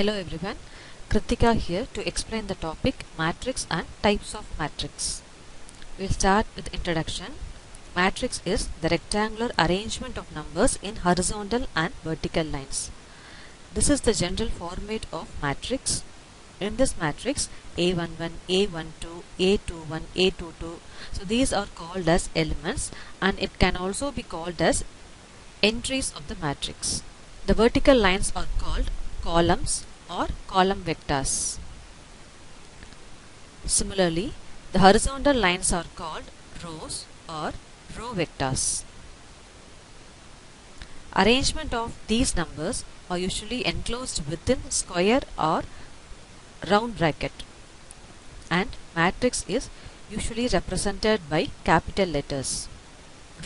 Hello everyone, Kritika here to explain the topic matrix and types of matrix. We'll start with introduction. Matrix is the rectangular arrangement of numbers in horizontal and vertical lines. This is the general format of matrix. In this matrix, A11, A12, A21, A22, so these are called as elements and it can also be called as entries of the matrix. The vertical lines are called columns or column vectors. Similarly, the horizontal lines are called rows or row vectors. Arrangement of these numbers are usually enclosed within square or round bracket, and matrix is usually represented by capital letters.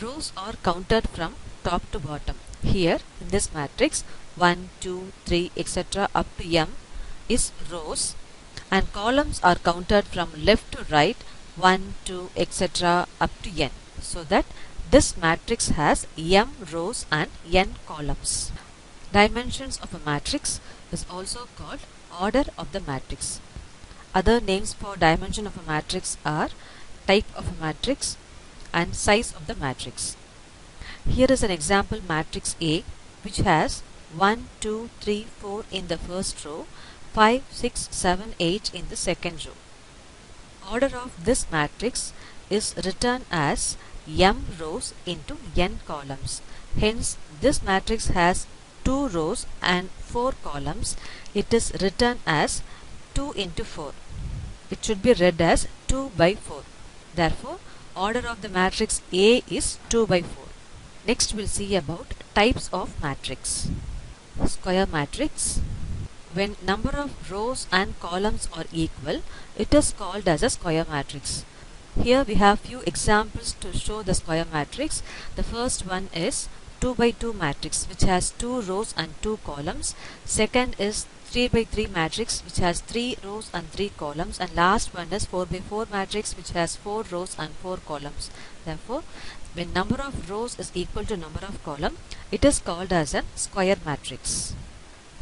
Rows are counted from top to bottom. Here in this matrix 1, 2, 3, etc. up to m is rows, and columns are counted from left to right 1, 2, etc. up to n, so that this matrix has m rows and n columns. Dimensions of a matrix is also called order of the matrix. Other names for dimension of a matrix are type of a matrix and size of the matrix. Here is an example matrix A, which has 1, 2, 3, 4 in the first row, 5, 6, 7, 8 in the second row. Order of this matrix is written as m rows into n columns. Hence, this matrix has 2 rows and 4 columns. It is written as 2 into 4. It should be read as 2 by 4. Therefore, order of the matrix A is 2 by 4. Next we'll see about types of matrix. Square matrix. When number of rows and columns are equal, it is called as a square matrix. Here we have few examples to show the square matrix. The first one is 2 by 2 matrix, which has 2 rows and 2 columns. Second is 3 by 3 matrix, which has 3 rows and 3 columns, and last one is 4 by 4 matrix, which has 4 rows and 4 columns. Therefore, when number of rows is equal to number of column, it is called as a square matrix.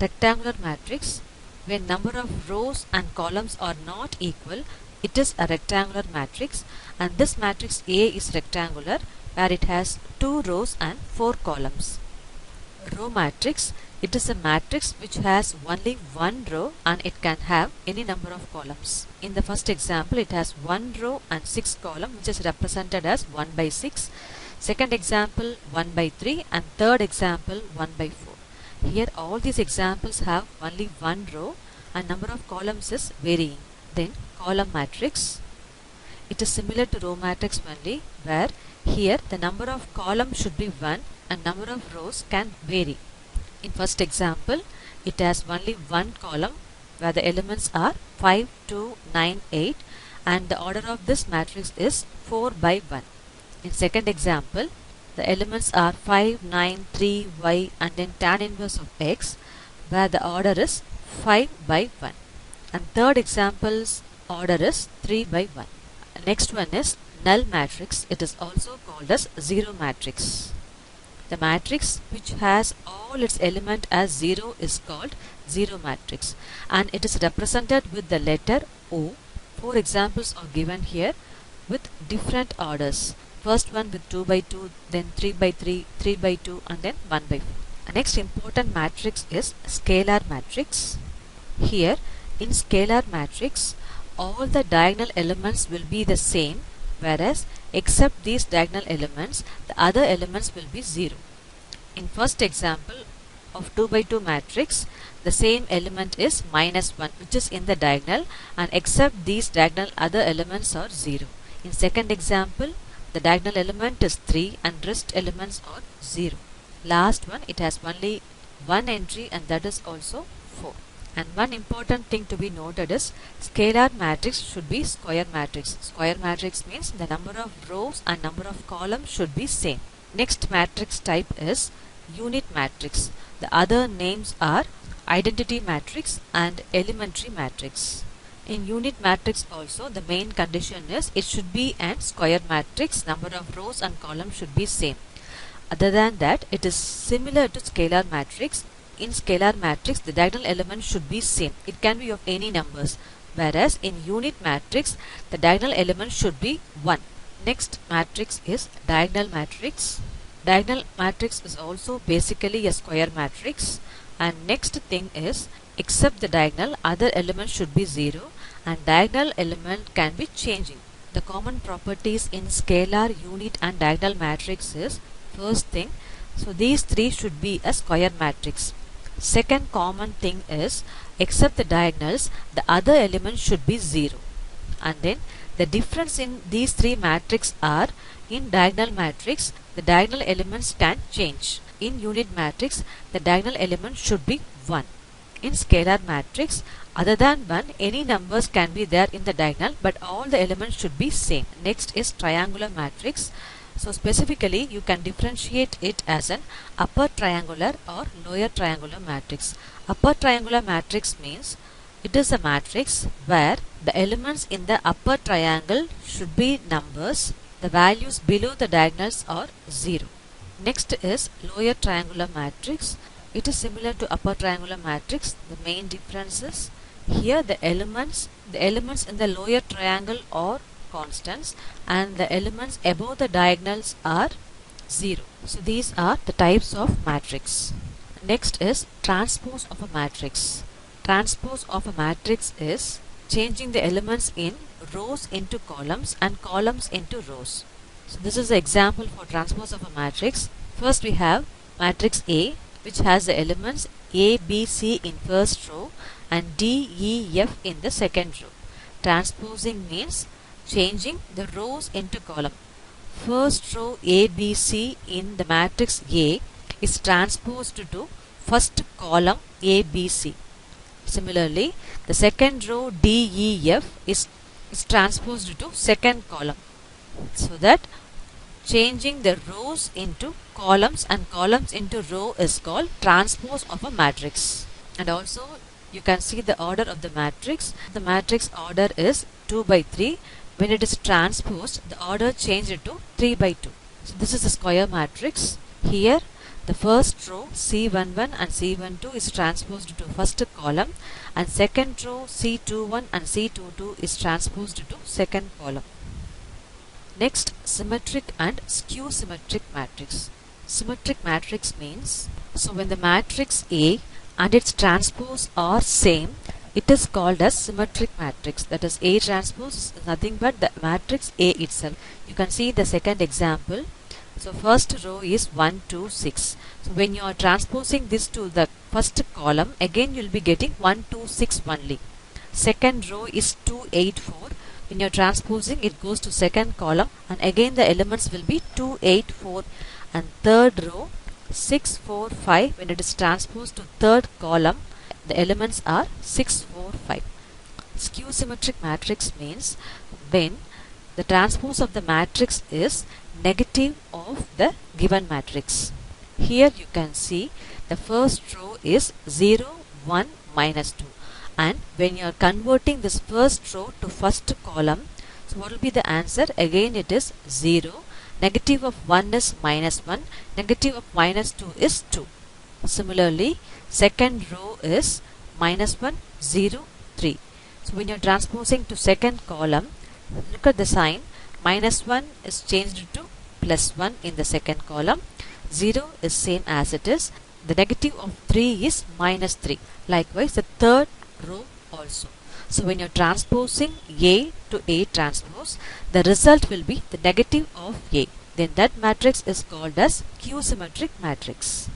Rectangular matrix. When number of rows and columns are not equal, it is a rectangular matrix, and this matrix A is rectangular, where it has 2 rows and 4 columns. Row matrix. It is a matrix which has only one row and it can have any number of columns. In the first example, it has 1 row and 6 columns, which is represented as 1 by 6. Second example 1 by 3, and third example 1 by 4. Here all these examples have only one row and number of columns is varying. Then column matrix. It is similar to row matrix only, where here the number of columns should be 1 and number of rows can vary. In first example, it has only one column where the elements are 5, 2, 9, 8, and the order of this matrix is 4 by 1. In second example, the elements are 5, 9, 3, y, and then tan inverse of x, where the order is 5 by 1. And third example's order is 3 by 1. Next one is null matrix. It is also called as zero matrix. The matrix which has all its element as 0 is called zero matrix, and it is represented with the letter O. 4 examples are given here with different orders. First one with 2 by 2, then 3 by 3, 3 by 2, and then 1 by 4. The next important matrix is scalar matrix. Here in scalar matrix, all the diagonal elements will be the same, whereas except these diagonal elements, the other elements will be 0. In first example of 2 by 2 matrix, the same element is -1, which is in the diagonal, and except these diagonal other elements are 0. In second example, the diagonal element is 3 and rest elements are 0. Last one, it has only one entry, and that is also 4. And one important thing to be noted is scalar matrix should be square matrix. Square matrix means the number of rows and number of columns should be same. Next matrix type is unit matrix. The other names are identity matrix and elementary matrix. In unit matrix also, the main condition is it should be an square matrix. Number of rows and columns should be same. Other than that, it is similar to scalar matrix. in scalar matrix the diagonal element should be same. It can be of any numbers. Whereas in unit matrix the diagonal element should be 1. Next matrix is diagonal matrix. Diagonal matrix is also basically a square matrix. And next thing is, except the diagonal, other elements should be 0 and diagonal element can be changing. The common properties in scalar, unit and diagonal matrix is, first thing, so these three should be a square matrix. Second common thing is, except the diagonals, the other elements should be 0. And then the difference in these three matrices are, in diagonal matrix, the diagonal elements can change. In unit matrix, the diagonal element should be 1. In scalar matrix, other than 1, any numbers can be there in the diagonal, but all the elements should be same. Next is triangular matrix. So specifically, you can differentiate it as an upper triangular or lower triangular matrix. Upper triangular matrix means it is a matrix where the elements in the upper triangle should be numbers. The values below the diagonals are 0. Next is lower triangular matrix. It is similar to upper triangular matrix. The main difference is here the elements in the lower triangle are constants and the elements above the diagonals are 0. So these are the types of matrix. Next is transpose of a matrix. Transpose of a matrix is changing the elements in rows into columns and columns into rows. So this is the example for transpose of a matrix. First we have matrix A, which has the elements A, B, C in first row and D, E, F in the second row. Transposing means changing the rows into column. First row A, B, C in the matrix A is transposed to first column A, B, C. Similarly, the second row D, E, F is transposed to second column. So that changing the rows into columns and columns into row is called transpose of a matrix. And also you can see the order of the matrix. The matrix order is 2 by 3. When it is transposed, the order changed to 3 by 2. So this is a square matrix. Here the first row C11 and C12 is transposed to first column and second row C21 and C22 is transposed to second column. Next, symmetric and skew symmetric matrix. Symmetric matrix means, so when the matrix A and its transpose are same, it is called as symmetric matrix. That is, A transpose is nothing but the matrix A itself. You can see the second example. So first row is 1, 2, 6. So when you are transposing this to the first column, again you will be getting 1, 2, 6 only. Second row is 2, 8, 4. When you are transposing, it goes to second column and again the elements will be 2, 8, 4. And third row 6, 4, 5. When it is transposed to third column, the elements are 6, 4, 5. Skew symmetric matrix means when the transpose of the matrix is negative of the given matrix. Here you can see the first row is 0, 1, minus 2. And when you are converting this first row to first column, so what will be the answer? Again it is 0. Negative of 1 is minus 1. Negative of minus 2 is 2. Similarly, second row is minus 1, 0, 3. So when you are transposing to second column, look at the sign. Minus 1 is changed to plus 1 in the second column. 0 is same as it is. The negative of 3 is minus 3. Likewise, the third row also. So when you are transposing A to A transpose, the result will be the negative of A. Then that matrix is called as skew symmetric matrix.